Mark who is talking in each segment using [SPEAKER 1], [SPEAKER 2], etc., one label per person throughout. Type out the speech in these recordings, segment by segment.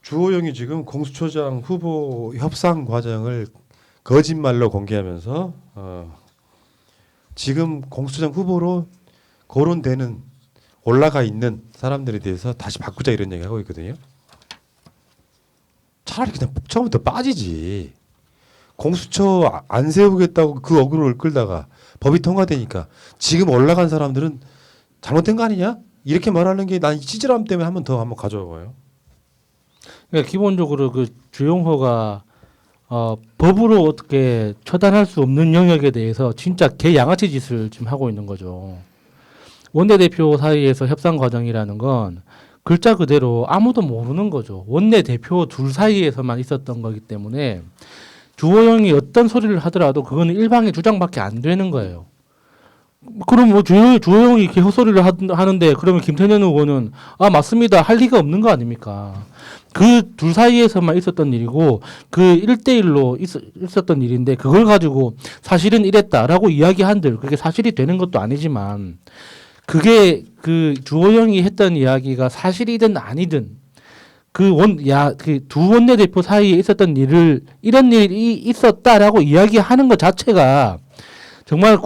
[SPEAKER 1] 주호영이 지금 공수처장 후보 협상 과정을 거짓말로 공개하면서 지금 공수처장 후보로 거론되는 올라가 있는 사람들에 대해서 다시 바꾸자 이런 얘기 하고 있거든요. 차라리 그냥 처음부터 빠지지. 공수처 안 세우겠다고 그 어그로를 끌다가 법이 통과되니까 지금 올라간 사람들은 잘못된 거 아니냐? 이렇게 말하는 게 난 이 찌질함 때문에 한번 가져와 봐요.
[SPEAKER 2] 그러니까 기본적으로 그 주용호가 법으로 어떻게 처단할 수 없는 영역에 대해서 진짜 개 양아치 짓을 지금 하고 있는 거죠. 원내대표 사이에서 협상 과정이라는 건 글자 그대로 아무도 모르는 거죠. 원내대표 둘 사이에서만 있었던 거기 때문에 주호영이 어떤 소리를 하더라도 그거는 일방의 주장밖에 안 되는 거예요. 그럼 뭐 주호영이 이렇게 헛소리를 하는데 그러면 김태년 의원은 맞습니다 할 리가 없는 거 아닙니까? 그 둘 사이에서만 있었던 일이고 그 1대1로 있었던 일인데 그걸 가지고 사실은 이랬다라고 이야기한들 그게 사실이 되는 것도 아니지만 그게 그 주호영이 했던 이야기가 사실이든 아니든 그 두 원내대표 사이에 있었던 일을 이런 일이 있었다라고 이야기하는 것 자체가 정말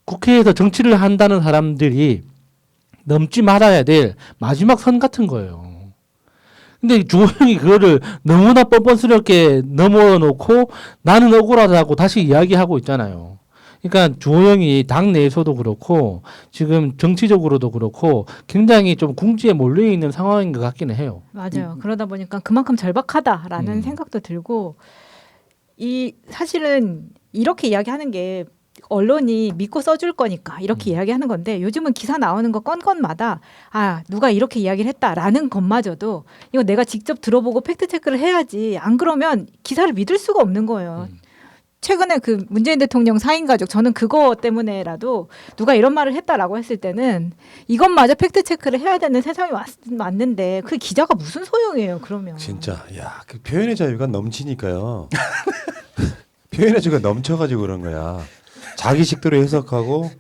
[SPEAKER 2] 국회에서 정치를 한다는 사람들이 넘지 말아야 될 마지막 선 같은 거예요. 근데 주호영이 그거를 너무나 뻔뻔스럽게 넘어놓고 나는 억울하다고 다시 이야기하고 있잖아요. 그러니까 주호영이 당 내에서도 그렇고 지금 정치적으로도 그렇고 굉장히 좀 궁지에 몰려 있는 상황인 것 같기는 해요.
[SPEAKER 3] 맞아요. 그러다 보니까 그만큼 절박하다라는 생각도 들고 사실은 이렇게 이야기하는 게 언론이 믿고 써줄 거니까 이렇게 이야기하는 건데 요즘은 기사 나오는 거 건건마다 누가 이렇게 이야기를 했다라는 것마저도 이거 내가 직접 들어보고 팩트체크를 해야지 안 그러면 기사를 믿을 수가 없는 거예요. 최근에 그 문재인 대통령 4인 가족 저는 그거 때문에라도 누가 이런 말을 했다라고 했을 때는 이것마저 팩트 체크를 해야 되는 세상이 왔는데 그 기자가 무슨 소용이에요 그러면.
[SPEAKER 1] 진짜 그 표현의 자유가 넘치니까요. 표현의 자유가 넘쳐가지고 그런 거야. 자기 식대로 해석하고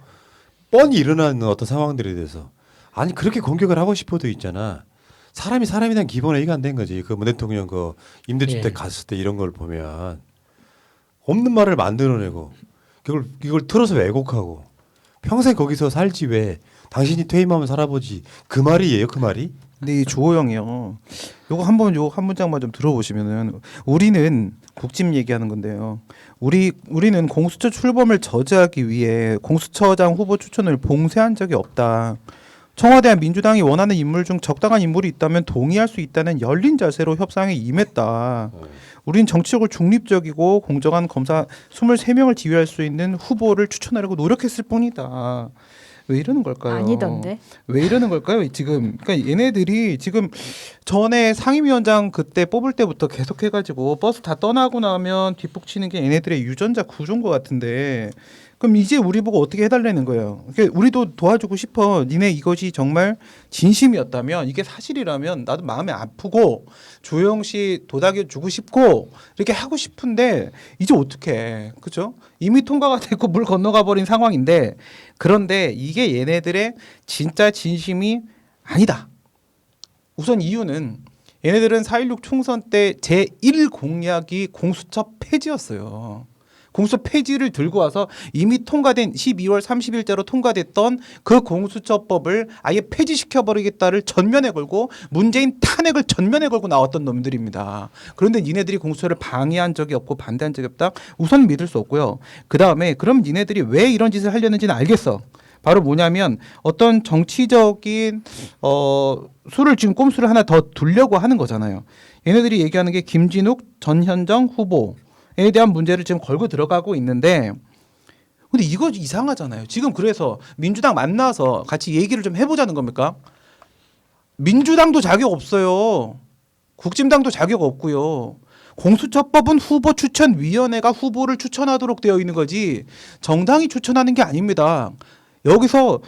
[SPEAKER 1] 뻔히 일어나는 어떤 상황들에 대해서 아니 그렇게 공격을 하고 싶어도 있잖아. 사람이 사람에 대한 기본에 이해가 안 된 거지. 그 문 대통령 그 임대주택 갔을 때 이런 걸 보면 없는 말을 만들어내고 이걸 틀어서 왜곡하고 평생 거기서 살지 왜 당신이 퇴임하면 살아보지 그 말이에요 그 말이?
[SPEAKER 4] 근데 이 주호영이요. 요거 한 문장만 좀 들어보시면은 우리는 국짐 얘기하는 건데요. 우리는 공수처 출범을 저지하기 위해 공수처장 후보 추천을 봉쇄한 적이 없다. 청와대와 민주당이 원하는 인물 중 적당한 인물이 있다면 동의할 수 있다는 열린 자세로 협상에 임했다. 우린 정치적으로 중립적이고 공정한 검사 23명을 지휘할 수 있는 후보를 추천하려고 노력했을 뿐이다. 왜 이러는 걸까요?
[SPEAKER 3] 아니던데.
[SPEAKER 4] 왜 이러는 걸까요? 지금 그러니까 얘네들이 지금 전에 상임위원장 그때 뽑을 때부터 계속 해가지고 버스 다 떠나고 나면 뒷북치는 게 얘네들의 유전자 구조인 것 같은데 그럼 이제 우리 보고 어떻게 해달라는 거예요. 그러니까 우리도 도와주고 싶어. 니네 이것이 정말 진심이었다면 이게 사실이라면 나도 마음이 아프고 조영 씨 도닥여주고 싶고 이렇게 하고 싶은데 이제 어떡해. 그죠? 이미 통과가 됐고 물 건너가 버린 상황인데 그런데 이게 얘네들의 진짜 진심이 아니다. 우선 이유는 얘네들은 4.16 총선 때 제1 공약이 공수처 폐지였어요. 공수처 폐지를 들고 와서 이미 통과된 12월 30일자로 통과됐던 그 공수처법을 아예 폐지시켜버리겠다를 전면에 걸고 문재인 탄핵을 전면에 걸고 나왔던 놈들입니다. 그런데 니네들이 공수처를 방해한 적이 없고 반대한 적이 없다? 우선 믿을 수 없고요. 그다음에 그럼 니네들이 왜 이런 짓을 하려는지는 알겠어. 바로 뭐냐면 어떤 정치적인 수를 지금 꼼수를 하나 더 두려고 하는 거잖아요. 얘네들이 얘기하는 게 김진욱, 전현정 후보에 대한 문제를 지금 걸고 들어가고 있는데 근데 이거 이상하잖아요. 지금 그래서 민주당 만나서 같이 얘기를 좀 해보자는 겁니까? 민주당도 자격 없어요. 국진당도 자격 없고요. 공수처법은 후보 추천위원회가 후보를 추천하도록 되어 있는 거지 정당이 추천하는 게 아닙니다. 여기서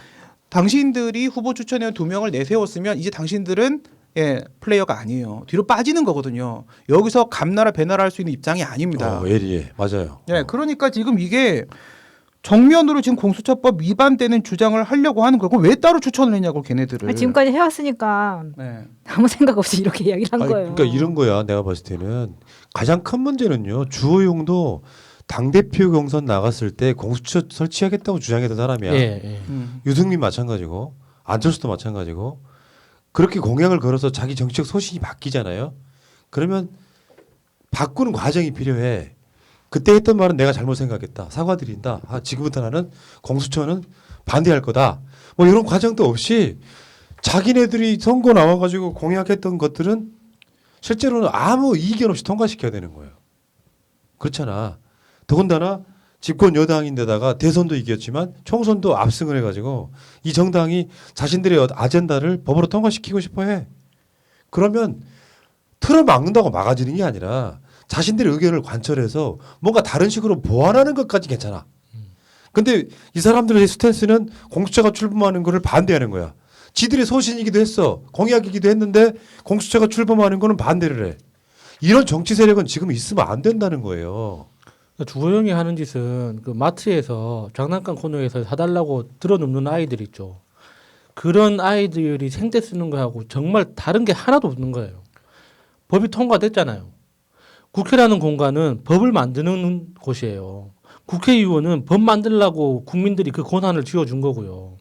[SPEAKER 4] 당신들이 후보 추천위원 2명을 내세웠으면 이제 당신들은 플레이어가 아니에요. 뒤로 빠지는 거거든요. 여기서 감나라 배나라 할 수 있는 입장이 아닙니다.
[SPEAKER 1] 예리해. 맞아요.
[SPEAKER 4] 그러니까 지금 이게 정면으로 지금 공수처법 위반되는 주장을 하려고 하는 거고 왜 따로 추천을 했냐고 걔네들을.
[SPEAKER 3] 지금까지 해왔으니까
[SPEAKER 4] 네.
[SPEAKER 3] 아무 생각 없이 이렇게 이야기를 한
[SPEAKER 1] 아니,
[SPEAKER 3] 거예요.
[SPEAKER 1] 그러니까 이런 거야. 내가 봤을 때는 가장 큰 문제는요. 주호용도 당대표 경선 나갔을 때 공수처 설치하겠다고 주장했던 사람이야.
[SPEAKER 2] 예.
[SPEAKER 1] 유승민 마찬가지고 안철수도 마찬가지고 그렇게 공약을 걸어서 자기 정치적 소신이 바뀌잖아요. 그러면 바꾸는 과정이 필요해. 그때 했던 말은 내가 잘못 생각했다. 사과드린다. 지금부터 나는 공수처는 반대할 거다. 뭐 이런 과정도 없이 자기네들이 선거 나와가지고 공약했던 것들은 실제로는 아무 이견 없이 통과시켜야 되는 거예요. 그렇잖아. 더군다나 집권 여당인데다가 대선도 이겼지만 총선도 압승을 해가지고 이 정당이 자신들의 아젠다를 법으로 통과시키고 싶어해. 그러면 틀을 막는다고 막아지는 게 아니라 자신들의 의견을 관철해서 뭔가 다른 식으로 보완하는 것까지 괜찮아. 근데 이 사람들의 스탠스는 공수처가 출범하는 거를 반대하는 거야. 지들의 소신이기도 했어. 공약이기도 했는데 공수처가 출범하는 거는 반대를 해. 이런 정치 세력은 지금 있으면 안 된다는 거예요.
[SPEAKER 2] 주호영이 하는 짓은 그 마트에서 장난감 코너에서 사달라고 들어눕는 아이들 있죠. 그런 아이들이 생떼 쓰는 거하고 정말 다른 게 하나도 없는 거예요. 법이 통과됐잖아요. 국회라는 공간은 법을 만드는 곳이에요. 국회의원은 법 만들려고 국민들이 그 권한을 쥐어준 거고요.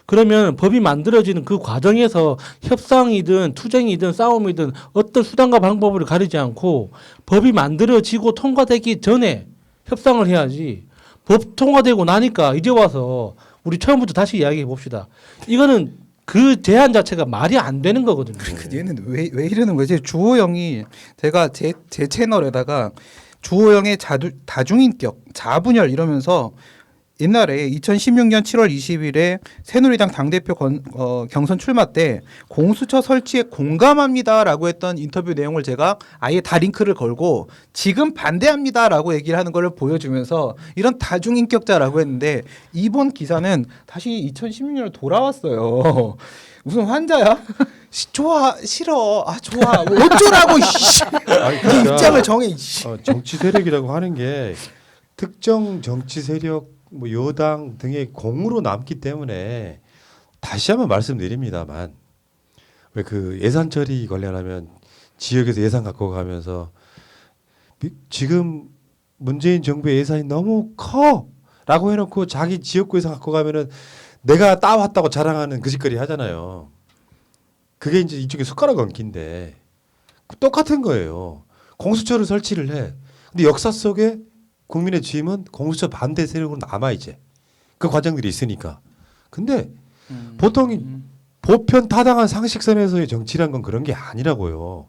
[SPEAKER 2] 그러면 법이 만들어지는 그 과정에서 협상이든 투쟁이든 싸움이든 어떤 수단과 방법을 가리지 않고 법이 만들어지고 통과되기 전에 협상을 해야지. 법 통과되고 나니까 이제 와서 우리 처음부터 다시 이야기해 봅시다. 이거는 그 제안 자체가 말이 안 되는 거거든요.
[SPEAKER 4] 얘는 왜 이러는 거지? 주호영이 제가 제 채널에다가 주호영의 다중인격, 자분열 이러면서 옛날에 2016년 7월 20일에 새누리당 당대표 경선 출마 때 공수처 설치에 공감합니다라고 했던 인터뷰 내용을 제가 아예 다 링크를 걸고 지금 반대합니다라고 얘기를 하는 걸 보여주면서 이런 다중인격자라고 했는데 이번 기사는 다시 2016년으로 돌아왔어요. 무슨 환자야? 좋아 싫어 좋아 어쩌라고
[SPEAKER 1] 아니, 그러니까
[SPEAKER 4] 입장을 정해.
[SPEAKER 1] 정치 세력이라고 하는 게 특정 정치 세력 뭐 여당 등의 공으로 남기 때문에 다시 한번 말씀드립니다만 왜 그 예산 처리 관련하면 지역에서 예산 갖고 가면서 지금 문재인 정부의 예산이 너무 커라고 해놓고 자기 지역구 예산 갖고 가면은 내가 따왔다고 자랑하는 그 짓거리 하잖아요. 그게 이제 이쪽에 숟가락 얹기인데 똑같은 거예요. 공수처를 설치를 해. 근데 역사 속에 국민의 주임은 공수처 반대 세력으로 남아 이제 그 과정들이 있으니까. 근데 보통 보편 타당한 상식선에서의 정치란 건 그런 게 아니라고요.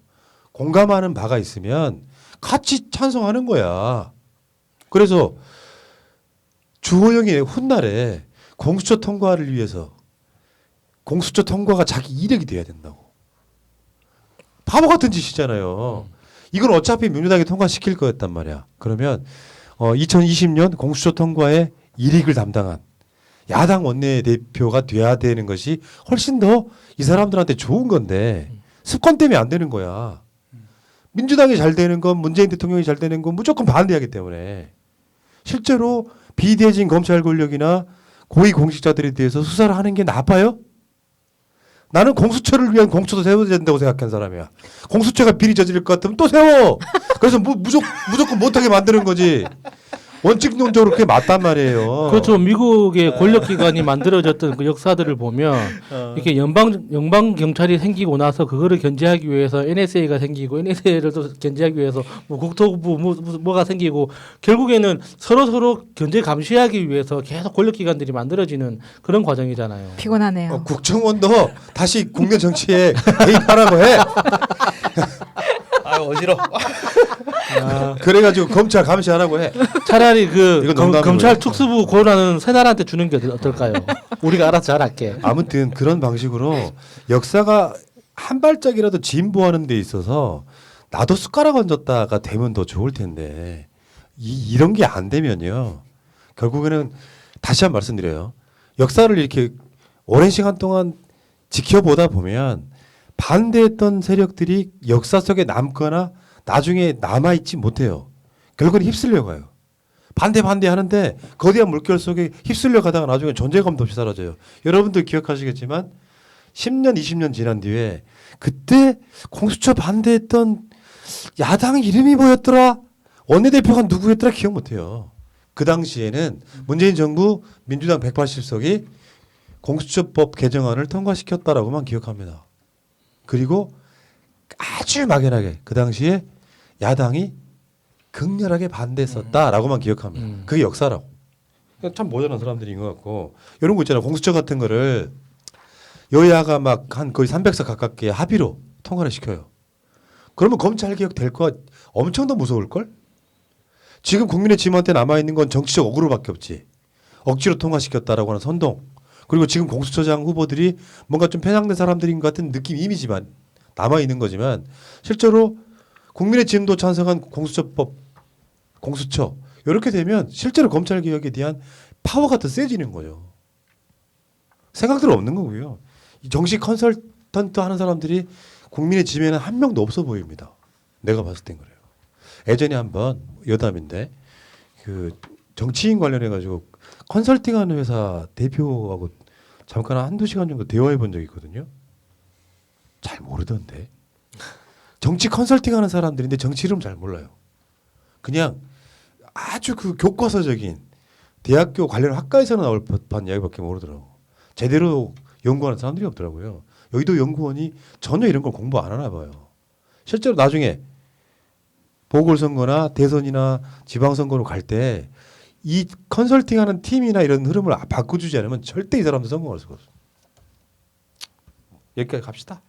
[SPEAKER 1] 공감하는 바가 있으면 같이 찬성하는 거야. 그래서 주호영이 훗날에 공수처 통과를 위해서 공수처 통과가 자기 이력이 돼야 된다고. 바보 같은 짓이잖아요. 이건 어차피 민주당이 통과시킬 거였단 말이야. 그러면 2020년 공수처 통과에 일익을 담당한 야당 원내대표가 돼야 되는 것이 훨씬 더 이 사람들한테 좋은 건데 습관 때문에 안 되는 거야. 민주당이 잘 되는 건 문재인 대통령이 잘 되는 건 무조건 반대하기 때문에 실제로 비대해진 검찰 권력이나 고위 공직자들에 대해서 수사를 하는 게 나빠요? 나는 공수처를 위한 공처도 세워야 된다고 생각하는 사람이야. 공수처가 비리 저지를 것 같으면 또 세워. 그래서 무조건 못하게 만드는 거지. 원칙론적으로 그게 맞단 말이에요.
[SPEAKER 2] 그렇죠. 미국의 권력기관이 만들어졌던 그 역사들을 보면 이렇게 연방 경찰이 생기고 나서 그거를 견제하기 위해서 NSA가 생기고 NSA를 또 견제하기 위해서 뭐 국토부 뭐가 생기고 결국에는 서로 견제 감시하기 위해서 계속 권력기관들이 만들어지는 그런 과정이잖아요.
[SPEAKER 3] 피곤하네요.
[SPEAKER 1] 국정원도 다시 국내 정치에 개입하라고 해.
[SPEAKER 4] 아 어지러.
[SPEAKER 1] 그래가지고 검찰 감시하라고 해.
[SPEAKER 2] 차라리 그
[SPEAKER 1] 이건 농담이고요.
[SPEAKER 2] 검찰 특수부 권한은 새날한테 주는 게 어떨까요? 우리가 알아서 잘할게.
[SPEAKER 1] 아무튼 그런 방식으로 역사가 한 발짝이라도 진보하는 데 있어서 나도 숟가락 얹었다가 되면 더 좋을 텐데 이런 게 안 되면요. 결국에는 다시 한 번 말씀드려요. 역사를 이렇게 오랜 시간 동안 지켜보다 보면 반대했던 세력들이 역사 속에 남거나 나중에 남아있지 못해요. 결국은 휩쓸려 가요. 반대 하는데 거대한 물결 속에 휩쓸려 가다가 나중에 존재감도 없이 사라져요. 여러분들 기억하시겠지만 10년, 20년 지난 뒤에 그때 공수처 반대했던 야당 이름이 뭐였더라? 원내대표가 누구였더라? 기억 못해요. 그 당시에는 문재인 정부 민주당 180석이 공수처법 개정안을 통과시켰다라고만 기억합니다. 그리고 아주 막연하게 그 당시에 야당이 극렬하게 반대했었다라고만 기억합니다. 그게 역사라고. 그러니까 참 모자란 사람들인 것 같고 이런 거 있잖아요. 공수처 같은 거를 여야가 막 한 거의 300석 가깝게 합의로 통과를 시켜요. 그러면 검찰 개혁 될 거 엄청 더 무서울 걸? 지금 국민의 지만테 남아 있는 건 정치적 억울로밖에 없지. 억지로 통과시켰다라고 하는 선동. 그리고 지금 공수처장 후보들이 뭔가 좀 편향된 사람들인 것 같은 느낌 이미지만 남아 있는 거지만 실제로 국민의 지음도 찬성한 공수처법, 공수처 이렇게 되면 실제로 검찰 개혁에 대한 파워가 더 세지는 거죠. 생각들 없는 거고요. 이 정식 컨설턴트 하는 사람들이 국민의 지면에 한 명도 없어 보입니다. 내가 봤을 땐 그래요. 예전에 한번 여담인데 그 정치인 관련해 가지고 컨설팅하는 회사 대표하고 잠깐 한두 시간 정도 대화해 본 적이 있거든요. 잘 모르던데. 정치 컨설팅하는 사람들인데 정치 이름 잘 몰라요. 그냥 아주 그 교과서적인 대학교 관련 학과에서는 나올 법한 이야기밖에 모르더라고. 제대로 연구하는 사람들이 없더라고요. 여의도 연구원이 전혀 이런 걸 공부 안 하나 봐요. 실제로 나중에 보궐선거나 대선이나 지방선거로 갈 때 이 컨설팅하는 팀이나 이런 흐름을 바꿔주지 않으면 절대 이 사람들 성공할 수가 없어요. 여기까지 갑시다.